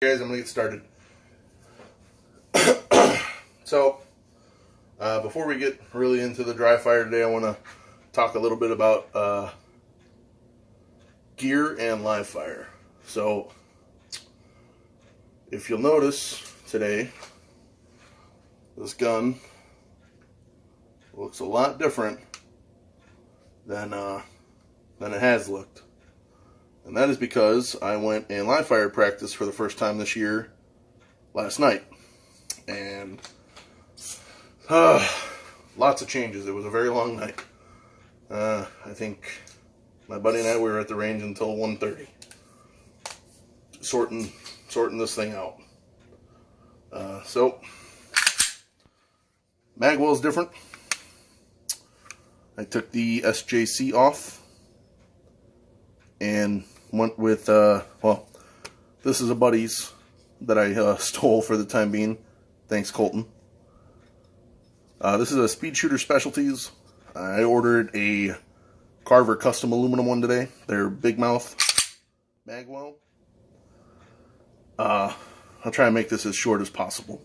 Guys, I'm gonna get started. So, before we get really into the dry fire today, I want to talk a little bit about gear and live fire. So, if you'll notice today, this gun looks a lot different than it has looked. And that is because I went in live fire practice for the first time this year last night. And lots of changes. It was a very long night. I think my buddy and I were at the range until 1:30, sorting this thing out. So magwell is different. I took the SJC off and went with, well, this is a buddy's that I stole for the time being. Thanks, Colton. This is a Speed Shooter Specialties. I ordered a Carver custom aluminum one today. They're big mouth magwell. I'll try and make this as short as possible.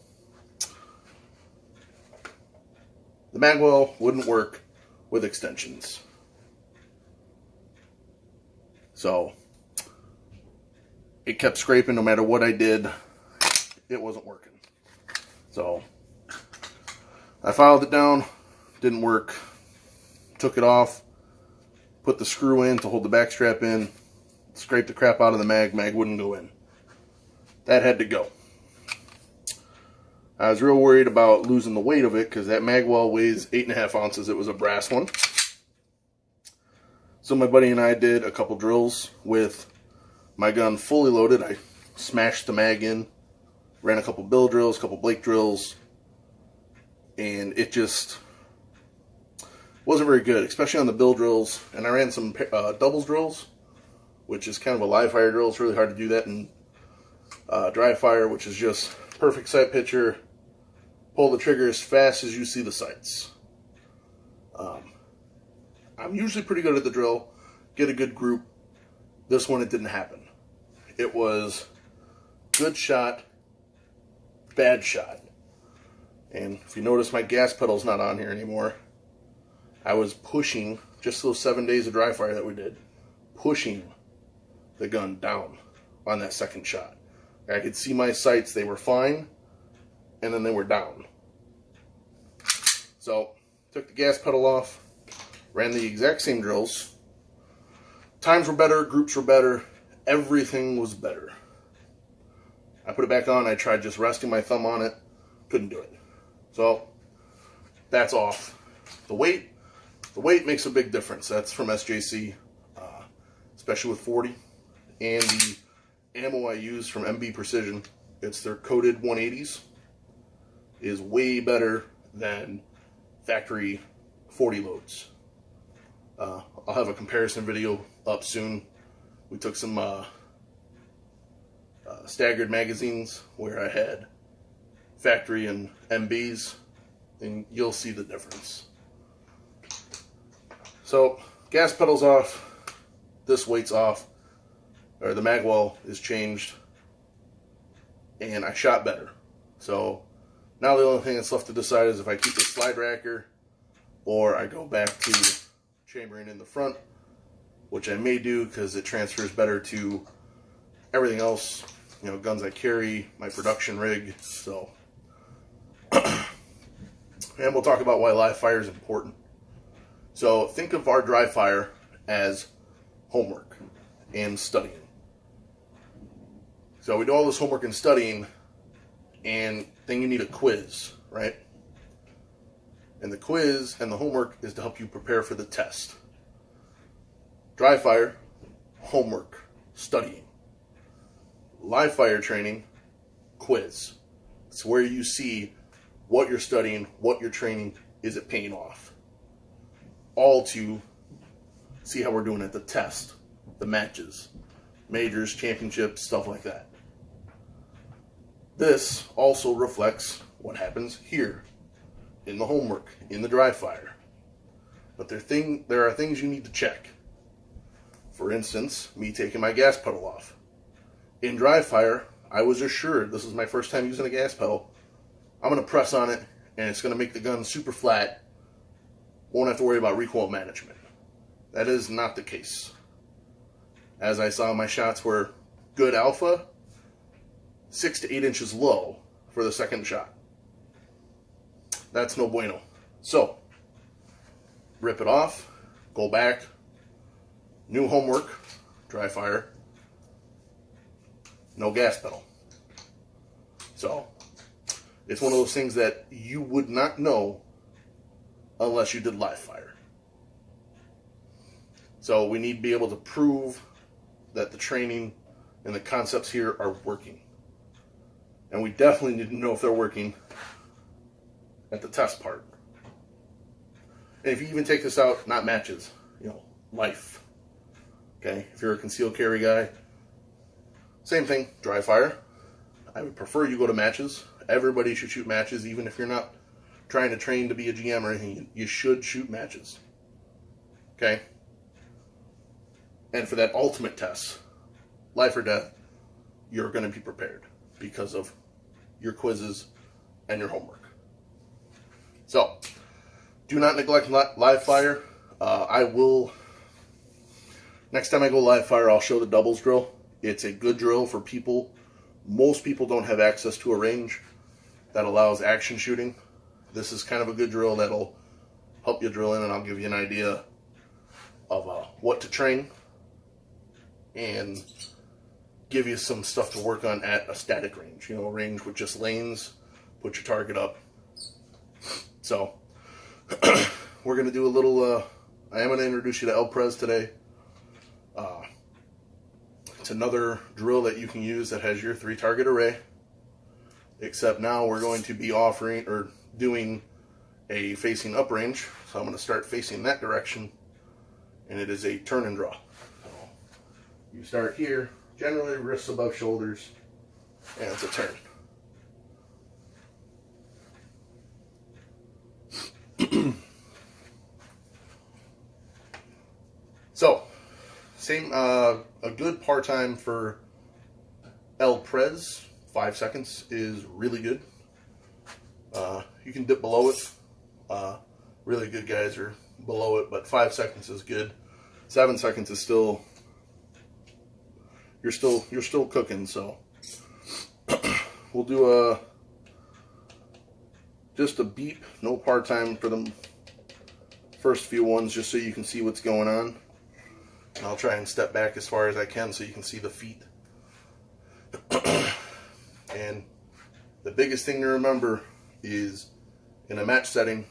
The magwell wouldn't work with extensions. So it kept scraping no matter what I did. It wasn't working. So I filed it down, didn't work. Took it off, put the screw in to hold the back strap in, scraped the crap out of the mag wouldn't go in. That had to go. I was real worried about losing the weight of it because that magwell weighs 8.5 ounces. It was a brass one. So my buddy and I did a couple drills with my gun fully loaded. I smashed the mag in, ran a couple bill drills, a couple Blake drills, and it just wasn't very good, especially on the bill drills. And I ran some doubles drills, which is kind of a live fire drill. It's really hard to do that in dry fire, which is just perfect sight picture. Pull the trigger as fast as you see the sights. I'm usually pretty good at the drill, get a good group. This one, it didn't happen. It was good shot, bad shot. And if you notice, my gas pedal's not on here anymore. I was pushing, just those 7 days of dry fire that we did, pushing the gun down on that second shot. I could see my sights, they were fine, and then they were down. So, took the gas pedal off, ran the exact same drills. Times were better, groups were better, everything was better. I put it back on, I tried just resting my thumb on it, couldn't do it. So, that's off. The weight makes a big difference. That's from SJC, especially with 40. And the ammo I use from MB Precision, it's their coated 180s, is way better than factory 40 loads. I'll have a comparison video up soon. We took some staggered magazines where I had factory and MBs, and you'll see the difference. So, gas pedal's off, this weight's off, or the magwell is changed, and I shot better. So, now the only thing that's left to decide is if I keep the slide racker or I go back to chambering in the front, which I may do because it transfers better to everything else, you know, guns I carry, my production rig. So, and we'll talk about why live fire is important. So think of our dry fire as homework and studying. So we do all this homework and studying, and then you need a quiz, right? And the quiz and the homework is to help you prepare for the test. Dry fire, homework, studying. Live fire training, quiz. It's where you see what you're studying, what you're training, is it paying off? All to see how we're doing at the test, the matches, majors, championships, stuff like that. This also reflects what happens here in the homework, in the dry fire. But there are things you need to check. For instance, me taking my gas pedal off. In dry fire, I was assured, this is my first time using a gas pedal, I'm going to press on it and it's going to make the gun super flat. Won't have to worry about recoil management. That is not the case. As I saw, my shots were good alpha, 6 to 8 inches low for the second shot. That's no bueno. So, rip it off, go back, new homework, dry fire, no gas pedal. So, it's one of those things that you would not know unless you did live fire. So we need to be able to prove that the training and the concepts here are working. And we definitely need to know if they're working at the test part. And if you even take this out, not matches, life. Okay, if you're a concealed carry guy, same thing, dry fire. I would prefer you go to matches. Everybody should shoot matches, even if you're not trying to train to be a GM or anything. You should shoot matches. Okay? And for that ultimate test, life or death, you're going to be prepared because of your quizzes and your homework. So, do not neglect live fire. I will, next time I go live fire, I'll show the doubles drill. It's a good drill for people. Most people don't have access to a range that allows action shooting. This is kind of a good drill that'll help you drill in, and I'll give you an idea of what to train and give you some stuff to work on at a static range. A range with just lanes, put your target up. So, we're going to do a little, I am going to introduce you to Prez today. It's another drill that you can use that has your 3-target array. Except now we're going to be offering or doing a facing up range. So I'm going to start facing that direction, and it is a turn and draw. So you start here, generally wrists above shoulders, and it's a turn. So, same, a good par time for Prez. 5 seconds is really good. You can dip below it. Really good guys are below it, but 5 seconds is good. 7 seconds is still, you're still cooking. So we'll do just a beep, no par time for the first few ones, just so you can see what's going on. And I'll try and step back as far as I can so you can see the feet. And the biggest thing to remember is in a match setting,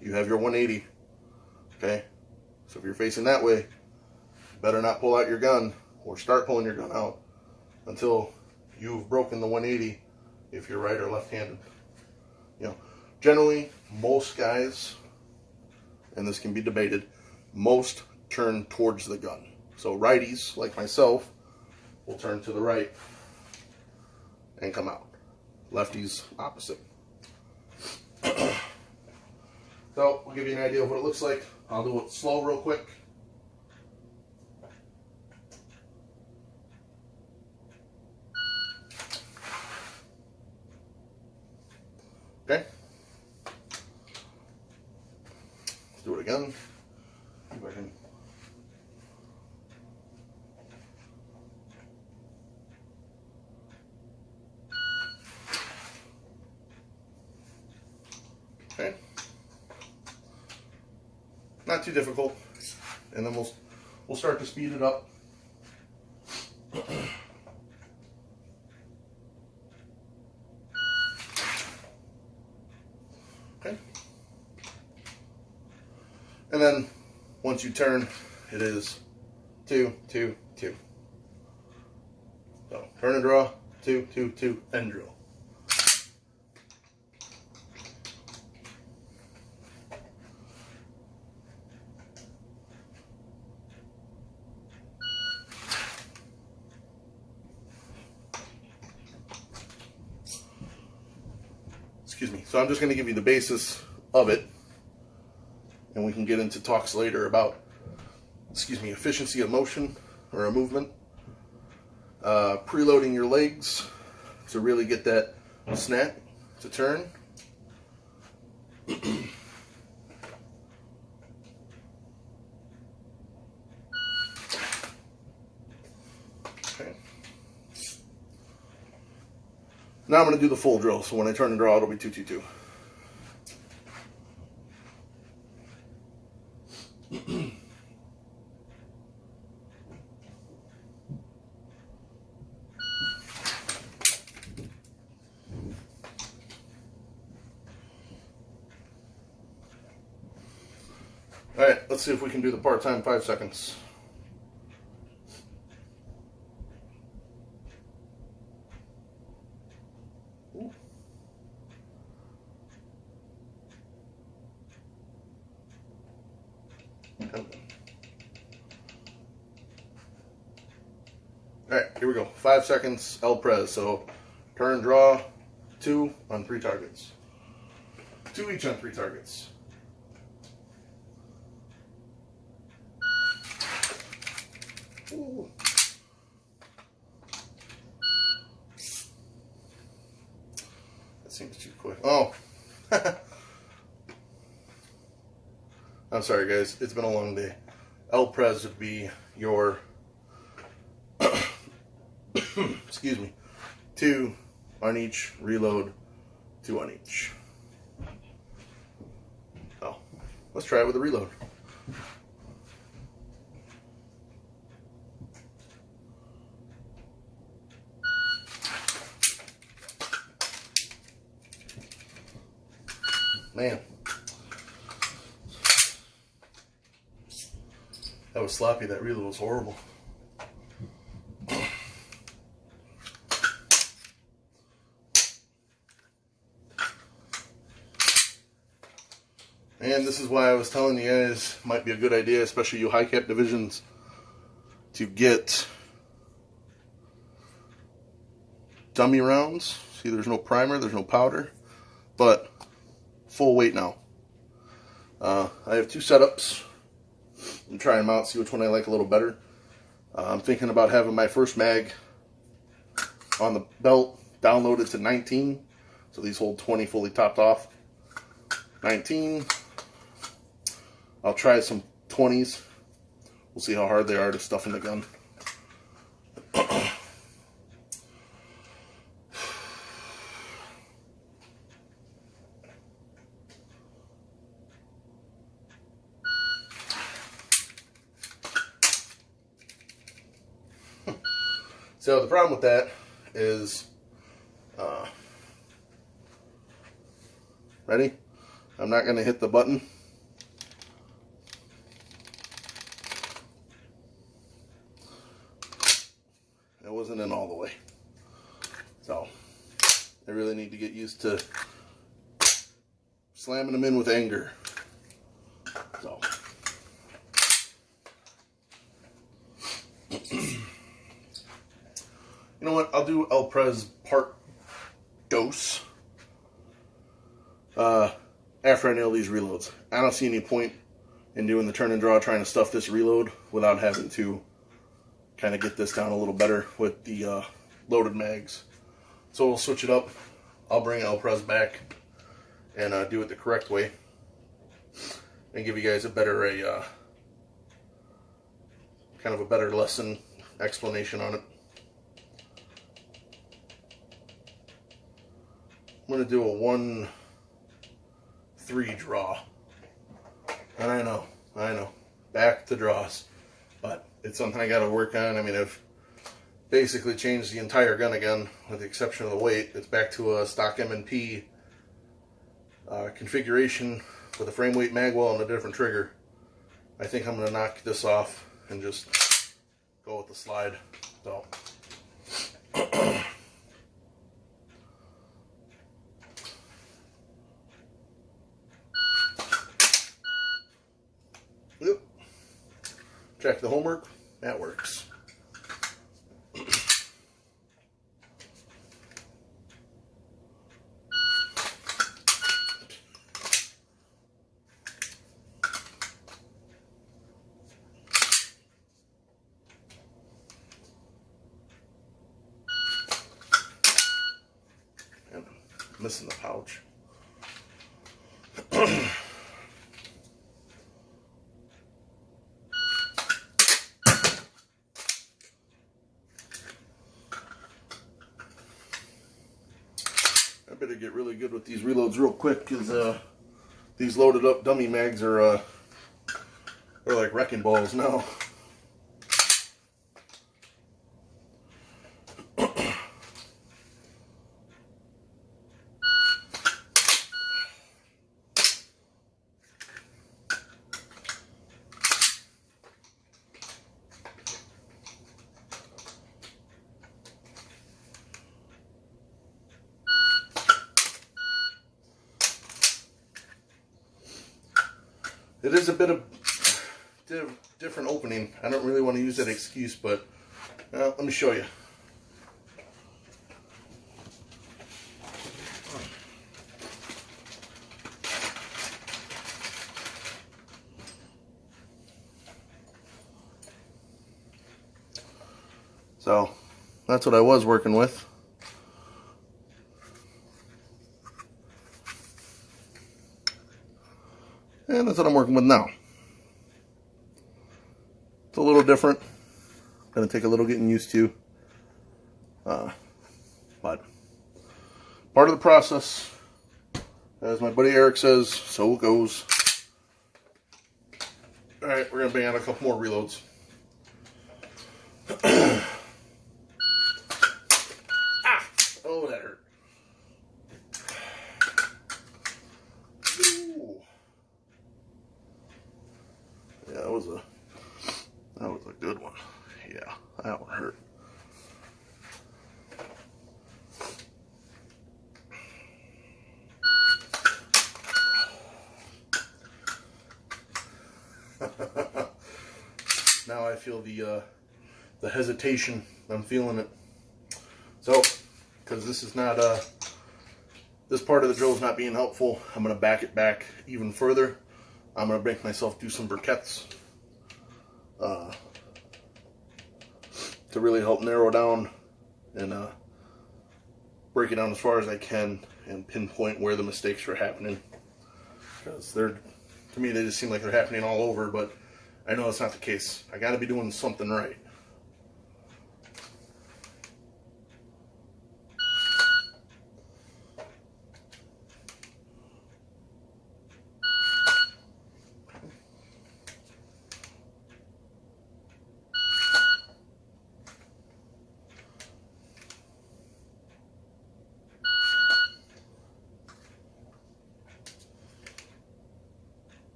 you have your 180. Okay? So if you're facing that way, you better not pull out your gun or start pulling your gun out until you've broken the 180 if you're right or left-handed. Generally, most guys, and this can be debated, most turn towards the gun. So righties, like myself, will turn to the right and come out. Lefties, opposite. So, we'll give you an idea of what it looks like. I'll do it slow real quick. Okay. Let's do it again. See if I can. Okay. Not too difficult. And then we'll start to speed it up. Okay. And then once you turn, it is 2, 2, 2. So turn and draw, 2, 2, 2, and drill. Excuse me. So I'm just going to give you the basis of it, and we can get into talks later about, efficiency of motion or a movement, preloading your legs, to really get that snap to turn. Okay. Now I'm going to do the full drill, so when I turn and draw, it'll be 222. Alright, let's see if we can do the part-time 5 seconds. Ooh. Alright, here we go. 5 seconds, Prez. So, turn, draw, 2 on 3 targets. 2 each on 3 targets. Ooh. That seems too quick. Oh. I'm sorry, guys. It's been a long day. Prez would be your excuse me, 2 on each, reload, 2 on each. Oh, let's try it with a reload. Man, that was sloppy. That reload was horrible. And this is why I was telling you guys, might be a good idea, especially you high cap divisions, to get dummy rounds. See, there's no primer, there's no powder, but full weight now. I have 2 setups. I'm trying them out, see which one I like a little better. I'm thinking about having my first mag on the belt downloaded to 19. So these hold 20 fully topped off. 19. I'll try some 20s. We'll see how hard they are to stuff in the gun. So the problem with that is, ready? I'm not going to hit the button. It wasn't in all the way. So I really need to get used to slamming them in with anger. So. You know what? I'll do Prez part dose after I nail these reloads. I don't see any point in doing the turn and draw, trying to stuff this reload without having to kind of get this down a little better with the loaded mags. So we'll switch it up. I'll bring Prez back and do it the correct way and give you guys a better kind of a better lesson explanation on it. I'm going to do a 1-3 draw. And I know, back to draws. But it's something I got to work on. I mean, I've basically changed the entire gun again, with the exception of the weight. It's back to a stock M&P configuration with a frame weight magwell and a different trigger. I think I'm going to knock this off and just go with the slide. So. Yep. Check the homework. That works. missing the pouch. I better get really good with these reloads real quick, because these loaded up dummy mags are they're like wrecking balls now. It is a bit of different opening. I don't really want to use that excuse, but let me show you. So that's what I was working with. And that's what I'm working with now. It's a little different. Gonna take a little getting used to. But part of the process, as my buddy Eric says, so it goes. Alright, we're gonna bang out a couple more reloads. Oh, that hurt. Ooh. Yeah, that was a good one. Yeah, that one hurt. Now I feel the hesitation. I'm feeling it. So, because this is not this part of the drill is not being helpful, I'm going to back it back even further. I'm going to make myself do some Burkett's to really help narrow down and break it down as far as I can and pinpoint where the mistakes are happening. Because to me, they just seem like they're happening all over, but I know it's not the case. I got to be doing something right.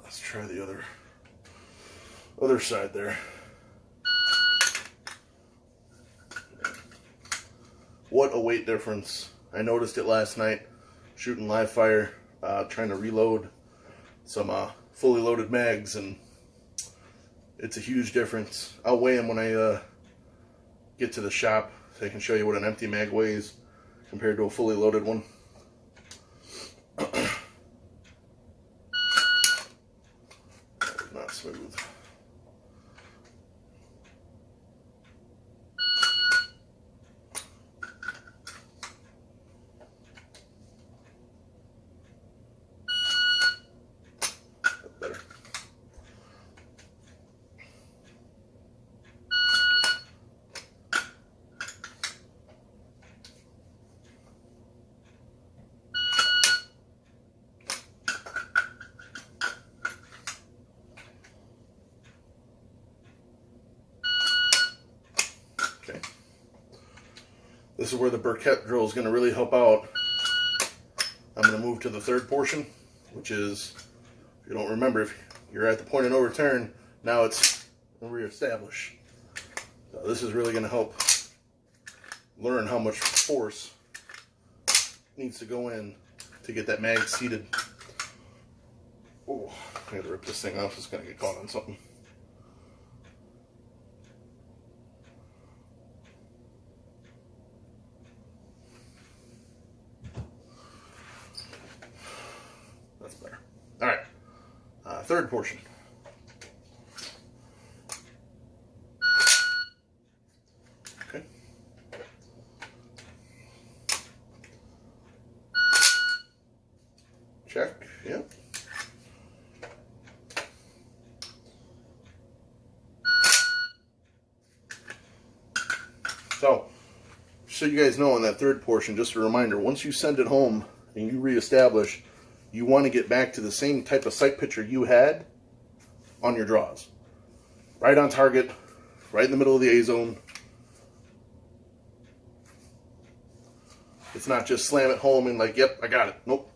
Let's try the other side there. What a weight difference. I noticed it last night shooting live fire, trying to reload some fully loaded mags, and it's a huge difference. I'll weigh them when I get to the shop so I can show you what an empty mag weighs compared to a fully loaded one. Not smooth. Better. Okay. This is where the Burkett drill is going to really help out. I'm going to move to the third portion, which is, if you don't remember, if you're at the point of no return, now it's reestablish. So this is really going to help learn how much force needs to go in to get that mag seated. Oh, I gotta rip this thing off. It's going to get caught on something. third portion. Okay. Check, yep. So you guys know on that third portion, just a reminder, once you send it home and you reestablish, you want to get back to the same type of sight picture you had on your draws. Right on target, right in the middle of the A zone. It's not just slam it home and like, yep, I got it. Nope.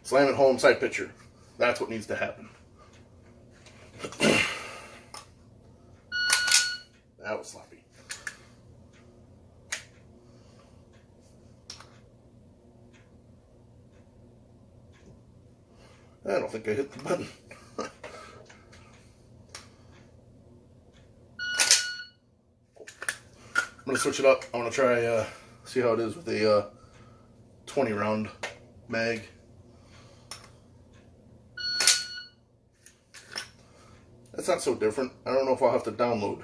Slam it home, sight picture. That's what needs to happen. That was sloppy. I don't think I hit the button. I'm going to switch it up. I want to try, see how it is with a 20 round mag. That's not so different. I don't know if I'll have to download.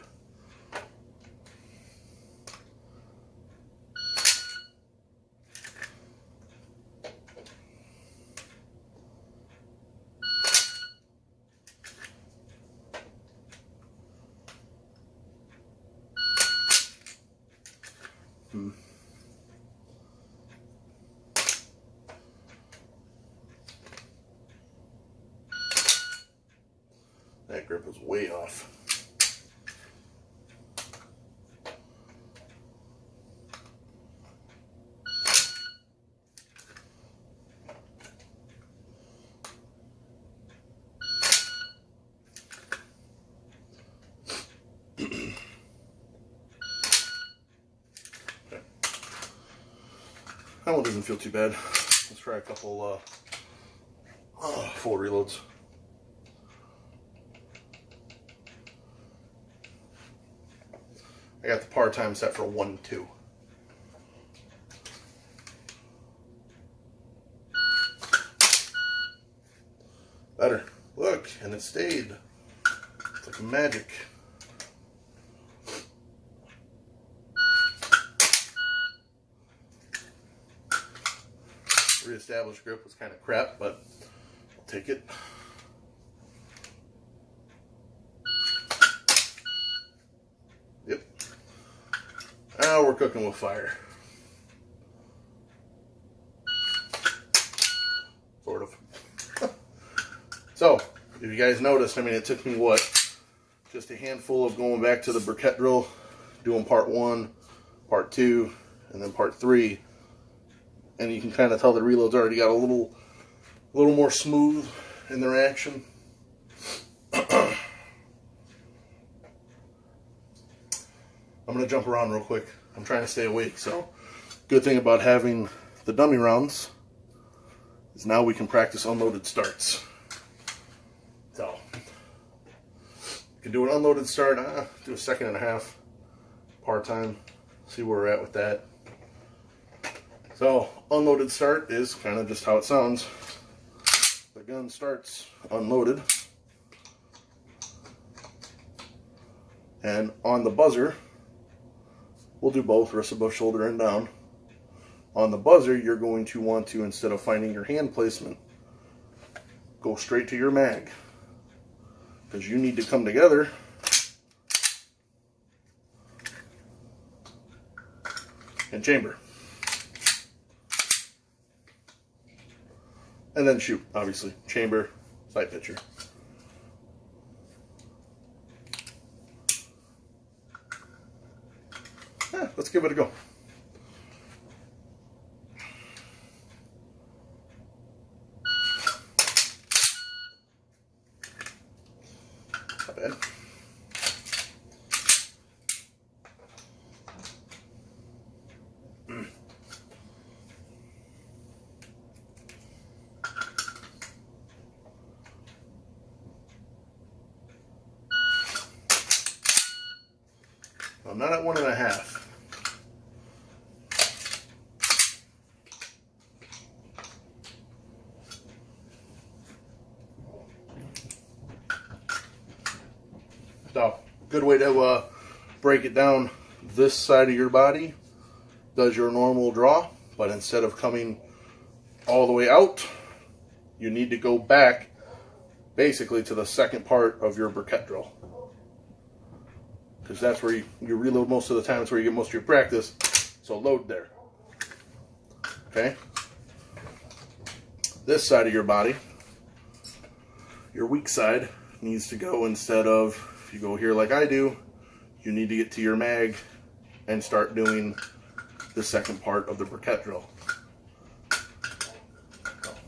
That grip was way off. That one doesn't feel too bad. Let's try a couple full reloads. I got the par time set for 1-2. Better. Look, and it stayed. It's like magic. Reestablished grip was kind of crap, but I'll take it. Yep. Now we're cooking with fire. Sort of. So, if you guys noticed, I mean, it took me, what, just a handful of going back to the Burkett drill, doing part 1, part 2, and then part 3. And you can kind of tell the reload's already got a little more smooth in their action. I'm going to jump around real quick. I'm trying to stay awake, so good thing about having the dummy rounds is now we can practice unloaded starts. So, you can do an unloaded start, do a 1.5 seconds par time, see where we're at with that. So, unloaded start is kind of just how it sounds. The gun starts unloaded. And on the buzzer, we'll do both, wrist above shoulder and down. On the buzzer, you're going to want to, instead of finding your hand placement, go straight to your mag. Because you need to come together and chamber. And then shoot, obviously. Chamber, sight picture. Let's give it a go. Not bad. I'm not at 1.5. So, good way to break it down. This side of your body does your normal draw, but instead of coming all the way out, you need to go back basically to the second part of your Burkett drill. Because that's where you reload most of the time. It's where you get most of your practice. So load there. Okay? This side of your body, your weak side, needs to go, instead of, if you go here like I do, you need to get to your mag and start doing the second part of the Burkett drill.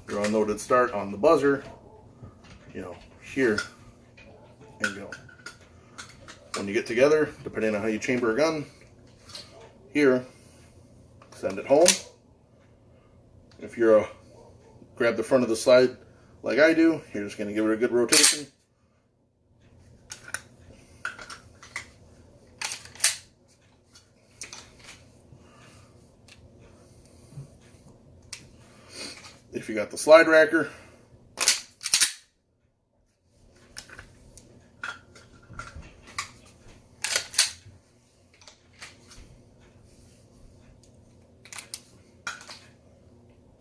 Your unloaded start on the buzzer, you know, here, and go. When you get together, depending on how you chamber a gun, here, send it home. If you're grab the front of the slide like I do, you're just going to give it a good rotation. If you got the slide racker,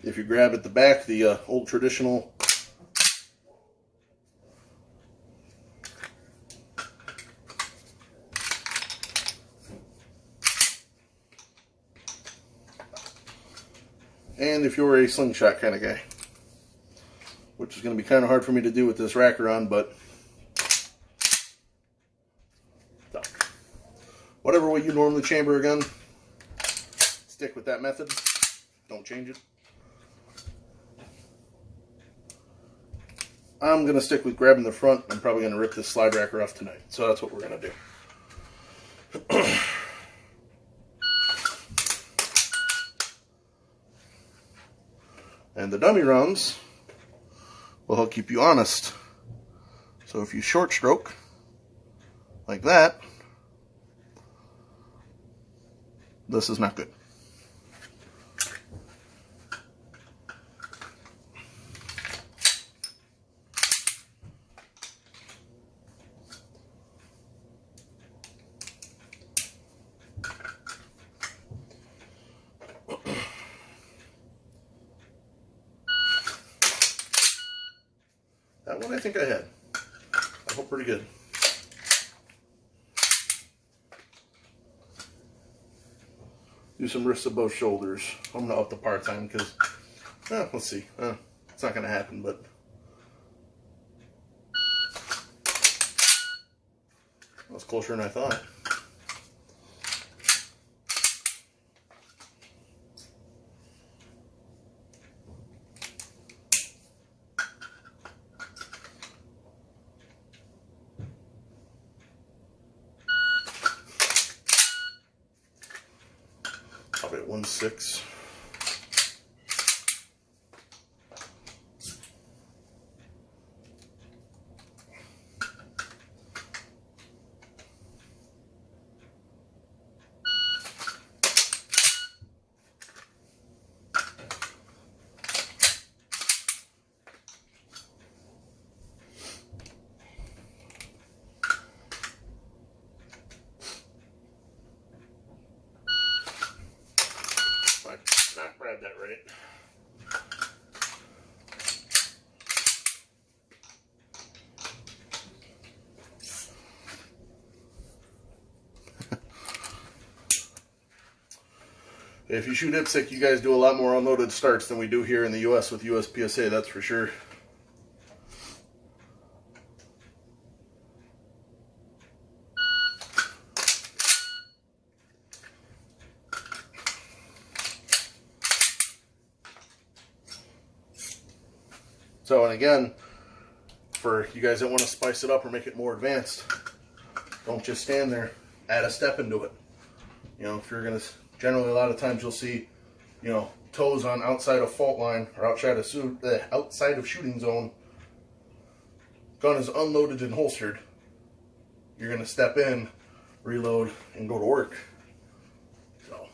if you grab at the back, the old traditional and if you're a slingshot kind of guy, which is going to be kind of hard for me to do with this racker on, but so, whatever way you normally chamber a gun, stick with that method. Don't change it. I'm going to stick with grabbing the front. I'm probably going to rip this slide racker off tonight. So that's what we're going to do. And the dummy rounds will help keep you honest. So if you short stroke like that, this is not good. That one I think I had. I hope pretty good. Do some wrists above shoulders. I'm going to up the par time because, let's see. It's not going to happen, but. That was closer than I thought. Probably at 1.6. Not read that right. If you shoot IPSC, you guys do a lot more unloaded starts than we do here in the US with USPSA, that's for sure. So, and again, for you guys that want to spice it up or make it more advanced, don't just stand there, add a step into it. You know, if you're going to, generally a lot of times you'll see, you know, toes on outside of fault line or outside of shooting zone, gun is unloaded and holstered. You're going to step in, reload, and go to work. So,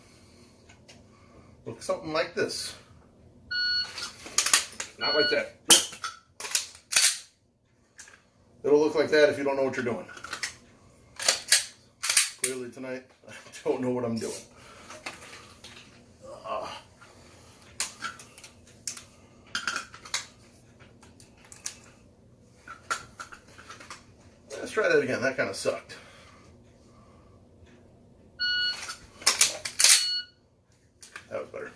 look something like this. Not like that. It'll look like that if you don't know what you're doing. Clearly tonight, I don't know what I'm doing. Let's try that again. That kind of sucked. That was better.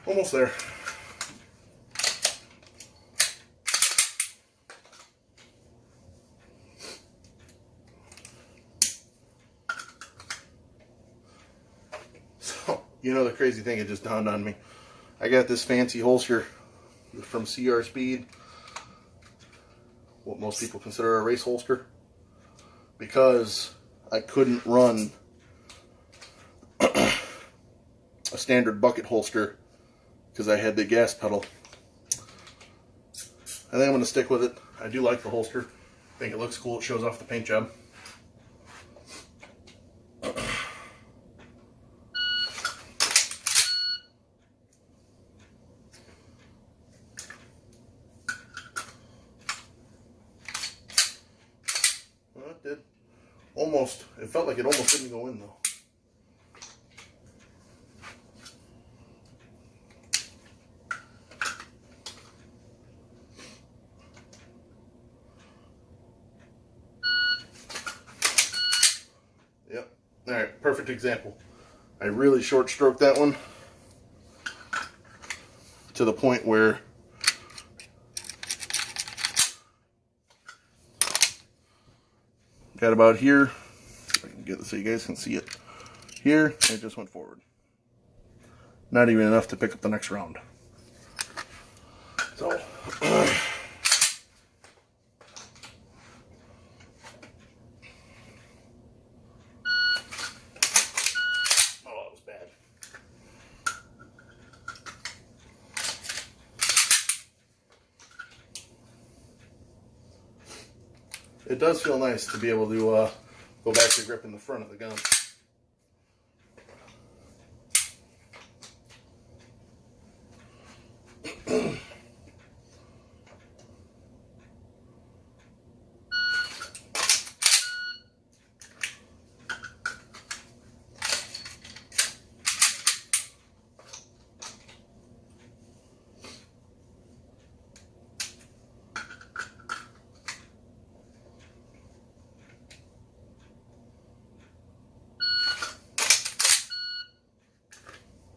Almost there. So, you know, the crazy thing, it just dawned on me. I got this fancy holster from CR Speed, what most people consider a race holster, because I couldn't run a standard bucket holster because I had the gas pedal. I think I'm going to stick with it. I do like the holster. I think it looks cool. It shows off the paint job. Well, it did. Almost. It felt like it almost didn't go in though. Yep. Alright, perfect example. I really short stroked that one to the point where got about here. If I can get this so you guys can see it. Here, and it just went forward. Not even enough to pick up the next round. So it does feel nice to be able to go back to gripping the front of the gun.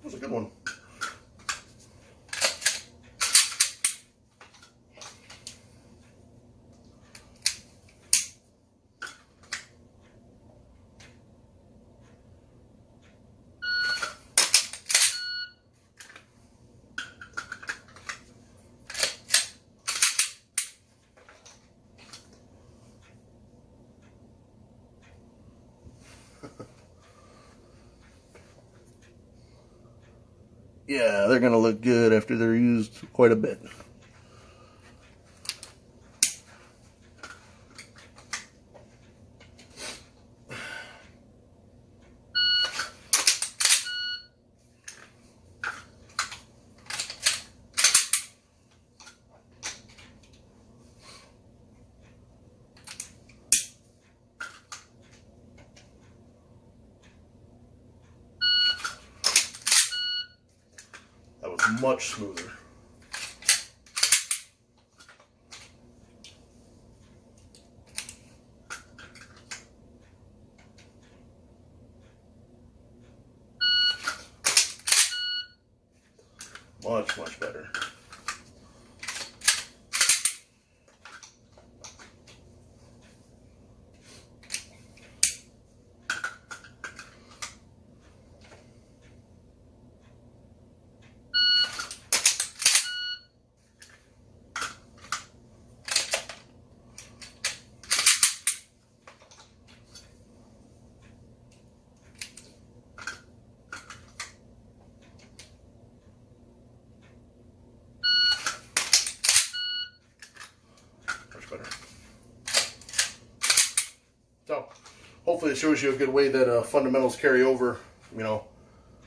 That was a good one. Yeah, they're going to look good after they're used quite a bit. That was much smoother. Much better. hopefully it shows you a good way that fundamentals carry over. You know,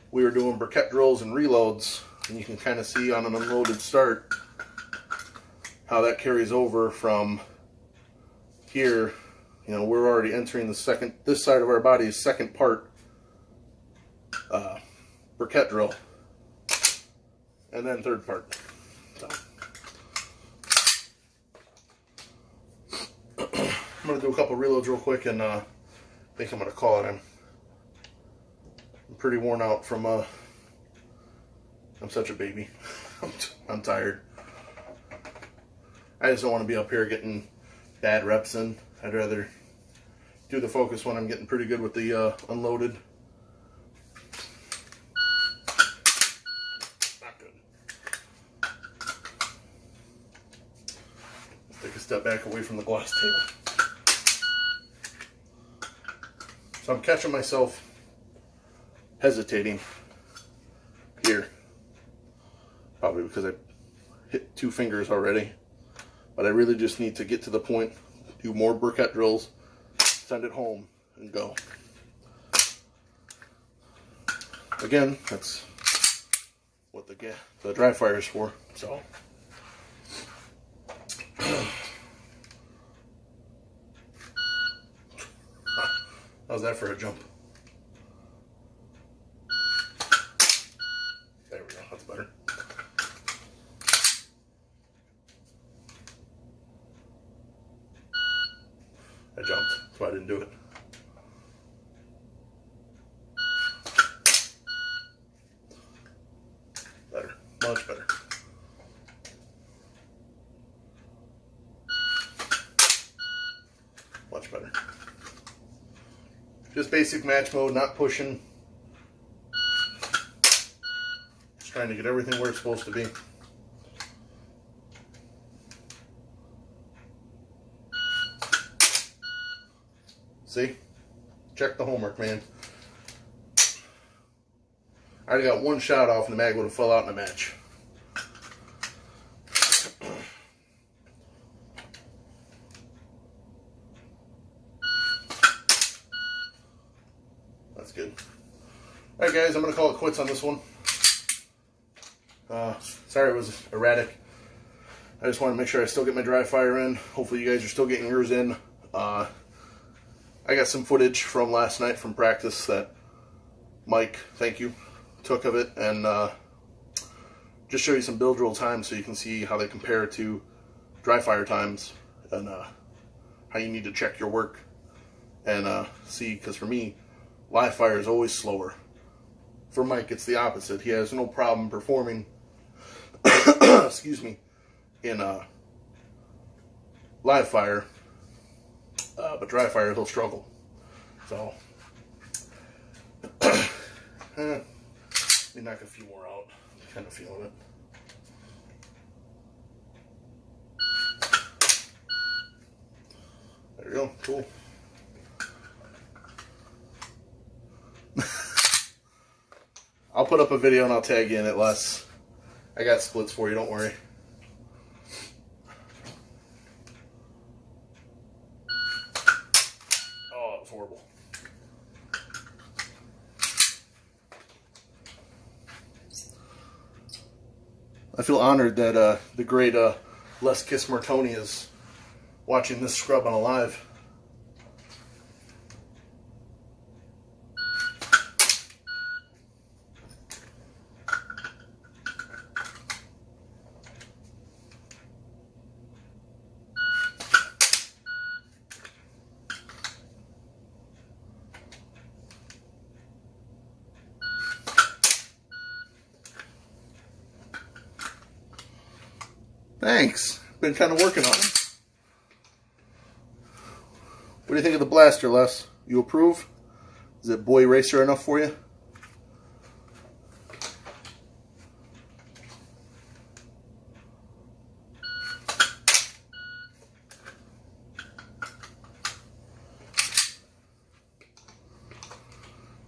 we were doing Burkett drills and reloads, and you can kind of see on an unloaded start how that carries over from here. You know, we're already entering the second, this side of our body's second part Burkett drill, and then third part. So I'm going to do a couple reloads real quick, and I think I'm going to call it. I'm pretty worn out from, I'm such a baby. I'm tired. I just don't want to be up here getting bad reps in. I'd rather do the focus when I'm getting pretty good with the unloaded. Not good. Let's take a step back away from the glass table. So I'm catching myself hesitating here. Probably because I hit 2 fingers already. But I really just need to get to the point, do more Burkett drills, send it home, and go. Again, that's what the dry fire is for. So how's that for a jump? There we go, that's better. I jumped, so I didn't do it. Better, much better. Much better. Just basic match mode, not pushing. Just trying to get everything where it's supposed to be. See? Check the homework, man. I already got 1 shot off and the mag would have fell out in a match. That's good. Alright guys, I'm going to call it quits on this one. Sorry it was erratic. I just want to make sure I still get my dry fire in. Hopefully you guys are still getting yours in. I got some footage from last night from practice that Mike, thank you, took of it, and just show you some build drill times so you can see how they compare to dry fire times, and how you need to check your work and see, because for me, live fire is always slower. For Mike, it's the opposite. He has no problem performing, excuse me, in live fire. But dry fire, he'll struggle. So, let me knock a few more out. Kind of feeling it. There we go. Cool. I'll put up a video and I'll tag you in it, Les. I got splits for you, don't worry. Horrible. I feel honored that the great Les Kiss Martoni is watching this scrub on a live. Thanks. Been kind of working on it. What do you think of the blaster, Les? You approve? Is it boy racer enough for you?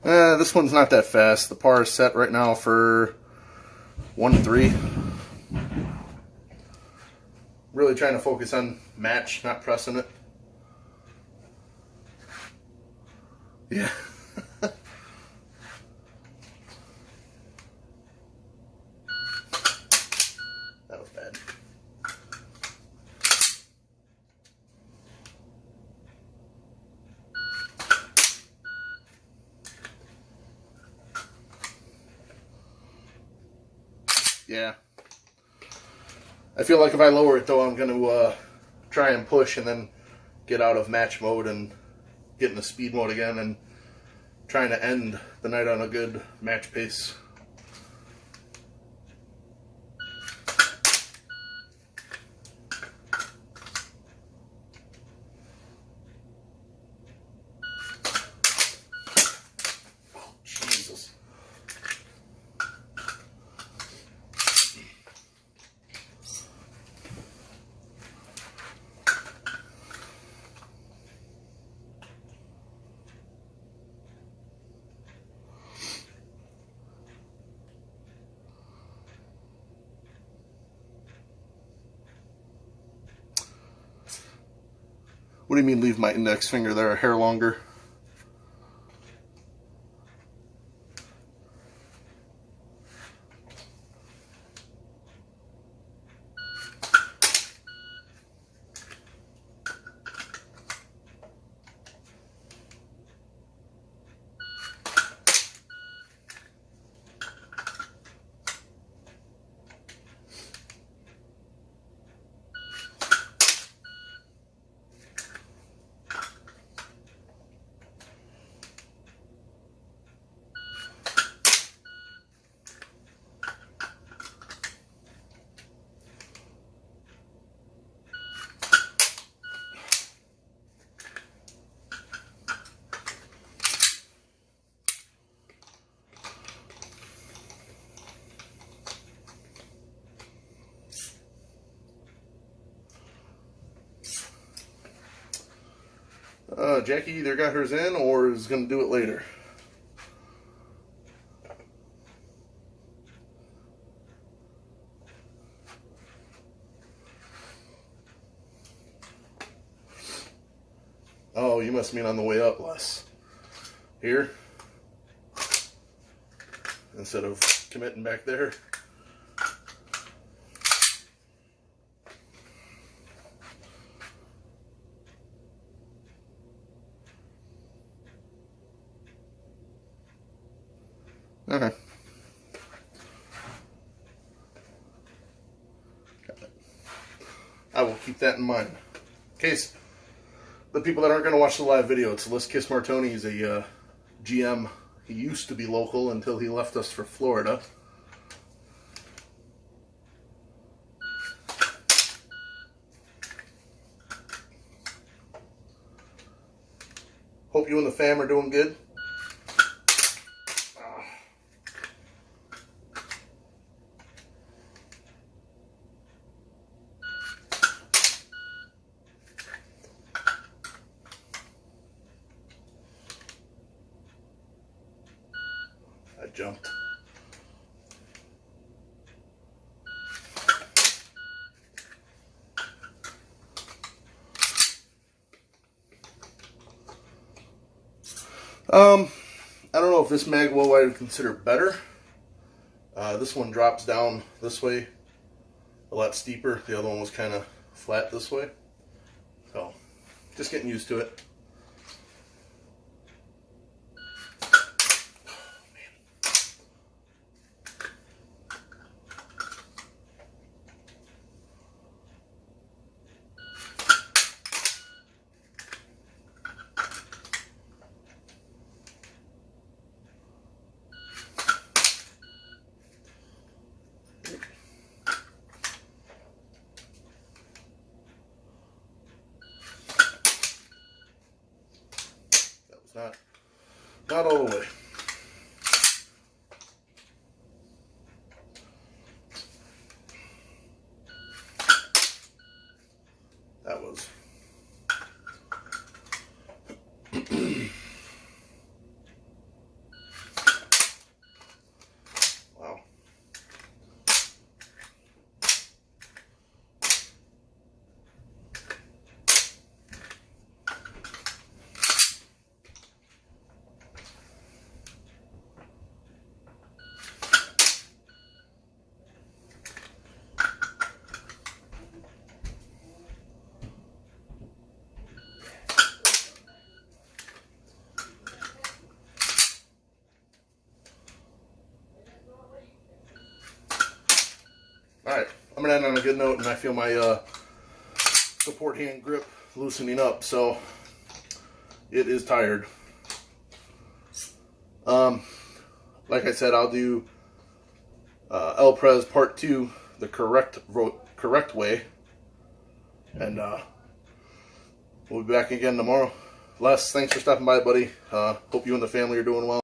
This one's not that fast. The par is set right now for 1-3. Really trying to focus on match, not pressing it. Yeah. That was bad. Yeah. I feel like if I lower it, though, I'm going to try and push and then get out of match mode and get into speed mode again and trying to end the night on a good match pace. Jesus. What do you mean leave my index finger there a hair longer? Jackie either got hers in or is going to do it later. Oh, you must mean on the way up, Les. Here? Instead of committing back there. Okay. Got it. I will keep that in mind. In case the people that aren't going to watch the live video, it's Les Kiss Martoni. He's a GM. He used to be local until he left us for Florida. Hope you and the fam are doing good. I jumped. I don't know if this mag well I would consider better. This one drops down this way a lot steeper. The other one was kind of flat this way. So, just getting used to it. Not all the way. That was. Wow. Alright, I'm going to end on a good note, and I feel my support hand grip loosening up, so it is tired. Like I said, I'll do El Prez Part 2 the correct way, and we'll be back again tomorrow. Les, thanks for stopping by, buddy. Hope you and the family are doing well.